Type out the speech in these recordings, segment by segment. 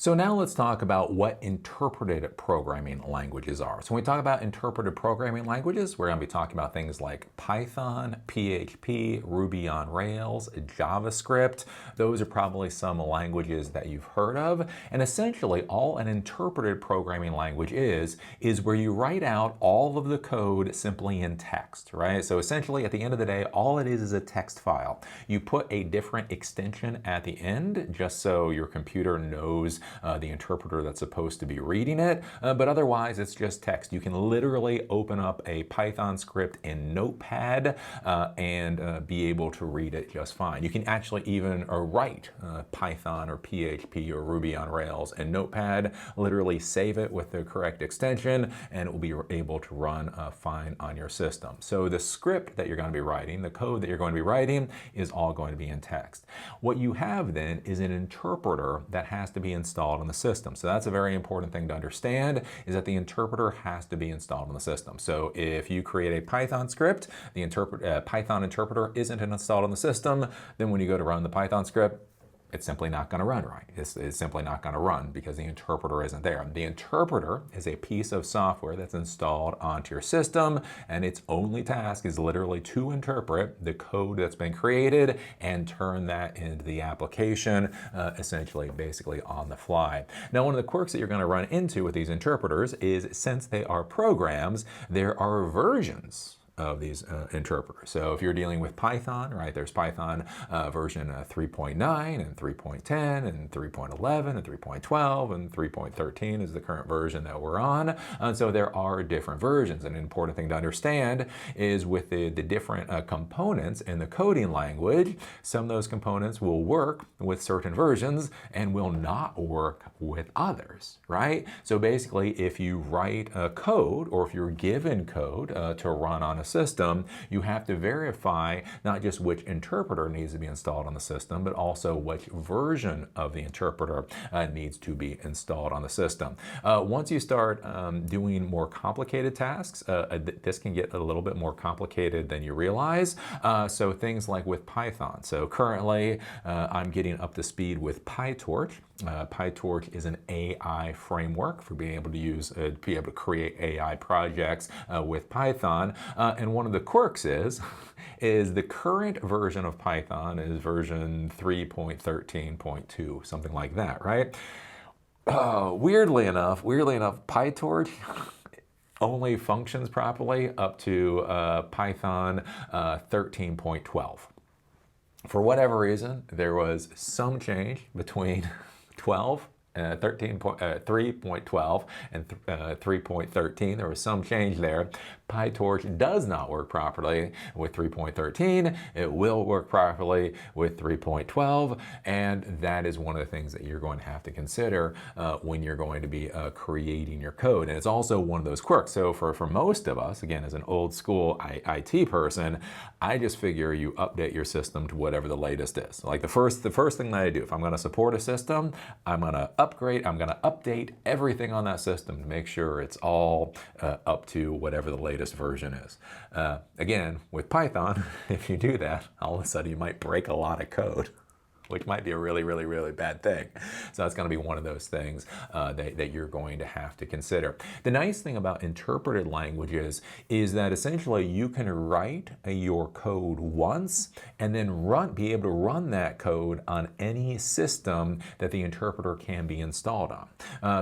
So now let's talk about what interpreted programming languages are. So when we talk about interpreted programming languages, we're going to be talking about things like Python, PHP, Ruby on Rails, JavaScript. Those are probably some languages that you've heard of. And essentially all an interpreted programming language is where you write out all of the code simply in text, right? So essentially at the end of the day, all it is a text file. You put a different extension at the end just so your computer knows the interpreter that's supposed to be reading it, but otherwise it's just text. You can literally open up a Python script in Notepad and be able to read it just fine. You can actually even write Python or PHP or Ruby on Rails in Notepad, literally save it with the correct extension, and it will be able to run fine on your system. So the script that you're going to be writing, the code that you're going to be writing, is all going to be in text. What you have then is an interpreter that has to be installed on the system. So that's a very important thing to understand, is that the interpreter has to be installed on the system. So if you create a Python script, the Python interpreter isn't installed on the system, then when you go to run the Python script, it's simply not going to run right. It's simply not going to run because the interpreter isn't there. The interpreter is a piece of software that's installed onto your system, and its only task is literally to interpret the code that's been created and turn that into the application, essentially, basically on the fly. Now, one of the quirks that you're going to run into with these interpreters is, since they are programs, there are versions of these interpreters. So if you're dealing with Python, right, there's Python version 3.9 and 3.10 and 3.11 and 3.12 and 3.13 is the current version that we're on. And so there are different versions. And an important thing to understand is with the different components in the coding language, some of those components will work with certain versions and will not work with others, right? So basically, if you write a code, or if you're given code to run on a system, you have to verify not just which interpreter needs to be installed on the system, but also which version of the interpreter needs to be installed on the system. Once you start doing more complicated tasks, this can get a little bit more complicated than you realize. So things like with Python. So currently I'm getting up to speed with pyTorch. PyTorch is an AI framework for being able to use, be able to create AI projects with Python. And one of the quirks is the current version of Python is version 3.13.2, something like that, right? Weirdly enough, PyTorch only functions properly up to Python 13.12. For whatever reason, there was some change between 3.12 and 3.13. There was some change there. PyTorch does not work properly with 3.13. It will work properly with 3.12, and that is one of the things that you're going to have to consider when you're going to be creating your code. And it's also one of those quirks. So for most of us, again, as an old school IT person, I just figure you update your system to whatever the latest is. Like the first thing that I do, if I'm going to support a system, I'm going to update everything on that system to make sure it's all up to whatever the latest version is. Again, with Python, if you do that, all of a sudden you might break a lot of code, which might be a really, really, really bad thing. So that's going to be one of those things that you're going to have to consider. The nice thing about interpreted languages is that essentially you can write your code once and then be able to run that code on any system that the interpreter can be installed on.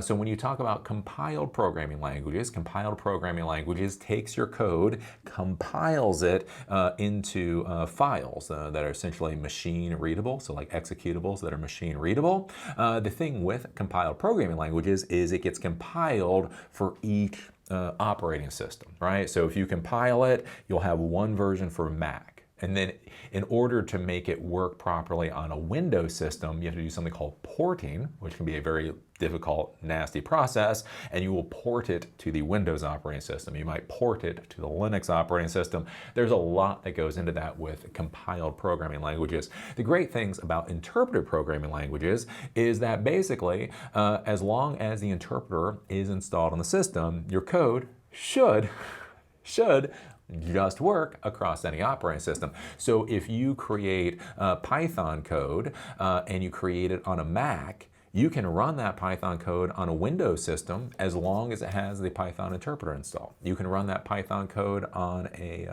So when you talk about compiled programming languages takes your code, compiles it into files that are essentially machine readable, so like executables that are machine readable. The thing with compiled programming languages is it gets compiled for each operating system, right? So if you compile it, you'll have one version for Mac. And then in order to make it work properly on a Windows system, you have to do something called porting, which can be a very difficult, nasty process, and you will port it to the Windows operating system. You might port it to the Linux operating system. There's a lot that goes into that with compiled programming languages. The great things about interpreted programming languages is that basically, as long as the interpreter is installed on the system, your code should just work across any operating system. So if you create Python code and you create it on a Mac, you can run that Python code on a Windows system as long as it has the Python interpreter installed. You can run that Python code on a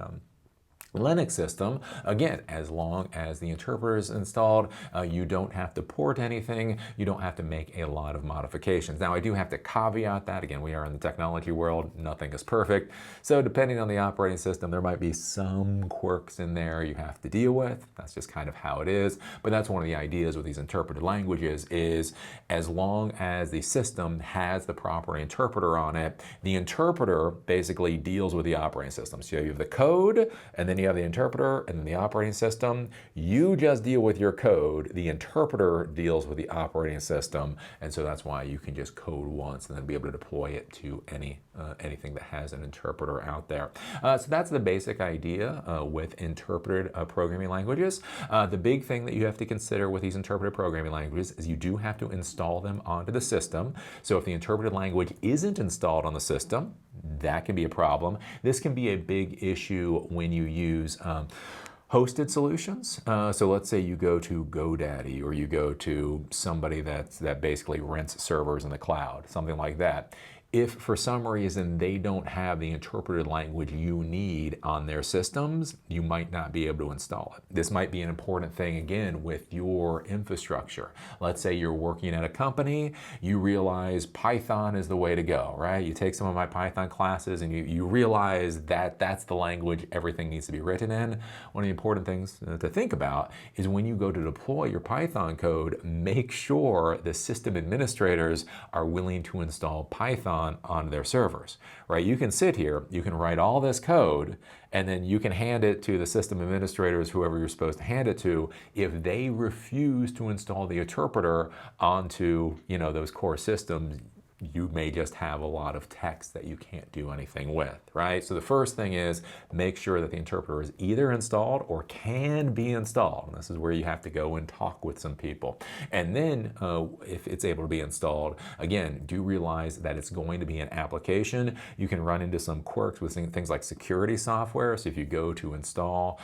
Linux system, again, as long as the interpreter is installed. You don't have to port anything. You don't have to make a lot of modifications. Now, I do have to caveat that. Again, we are in the technology world. Nothing is perfect. So depending on the operating system, there might be some quirks in there you have to deal with. That's just kind of how it is. But that's one of the ideas with these interpreted languages is as long as the system has the proper interpreter on it, the interpreter basically deals with the operating system. So you have the code, and then you have the interpreter and then the operating system. You just deal with your code. The interpreter deals with the operating system. And so that's why you can just code once and then be able to deploy it to anything that has an interpreter out there. So that's the basic idea with interpreted programming languages. The big thing that you have to consider with these interpreted programming languages is you do have to install them onto the system. So if the interpreted language isn't installed on the system, that can be a problem. This can be a big issue when you use hosted solutions. So let's say you go to GoDaddy or you go to somebody that basically rents servers in the cloud, something like that. If for some reason they don't have the interpreted language you need on their systems, you might not be able to install it. This might be an important thing, again, with your infrastructure. Let's say you're working at a company, you realize Python is the way to go, right? You take some of my Python classes and you realize that that's the language everything needs to be written in. One of the important things to think about is when you go to deploy your Python code, make sure the system administrators are willing to install Python on their servers, right? You can sit here, you can write all this code, and then you can hand it to the system administrators, whoever you're supposed to hand it to. If they refuse to install the interpreter onto, those core systems, you may just have a lot of text that you can't do anything with, right? So the first thing is make sure that the interpreter is either installed or can be installed. And this is where you have to go and talk with some people. And then if it's able to be installed, again, do realize that it's going to be an application. You can run into some quirks with things like security software. So if you go to install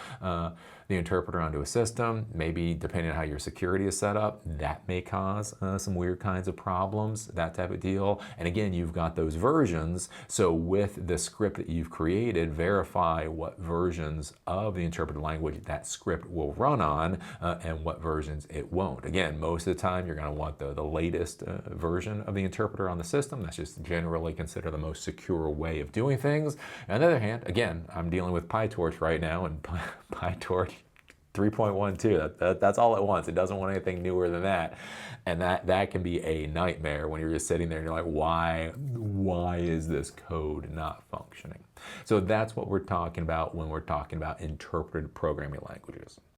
the interpreter onto a system, maybe depending on how your security is set up, that may cause some weird kinds of problems, that type of deal. And again, you've got those versions. So with the script that you've created, verify what versions of the interpreted language that script will run on and what versions it won't. Again, most of the time, you're going to want the latest version of the interpreter on the system. That's just generally considered the most secure way of doing things. On the other hand, again, I'm dealing with pyTorch right now, and pyTorch 3.12, that's all it wants. It doesn't want anything newer than that. And that can be a nightmare when you're just sitting there and you're like, why is this code not functioning? So that's what we're talking about when we're talking about interpreted programming languages.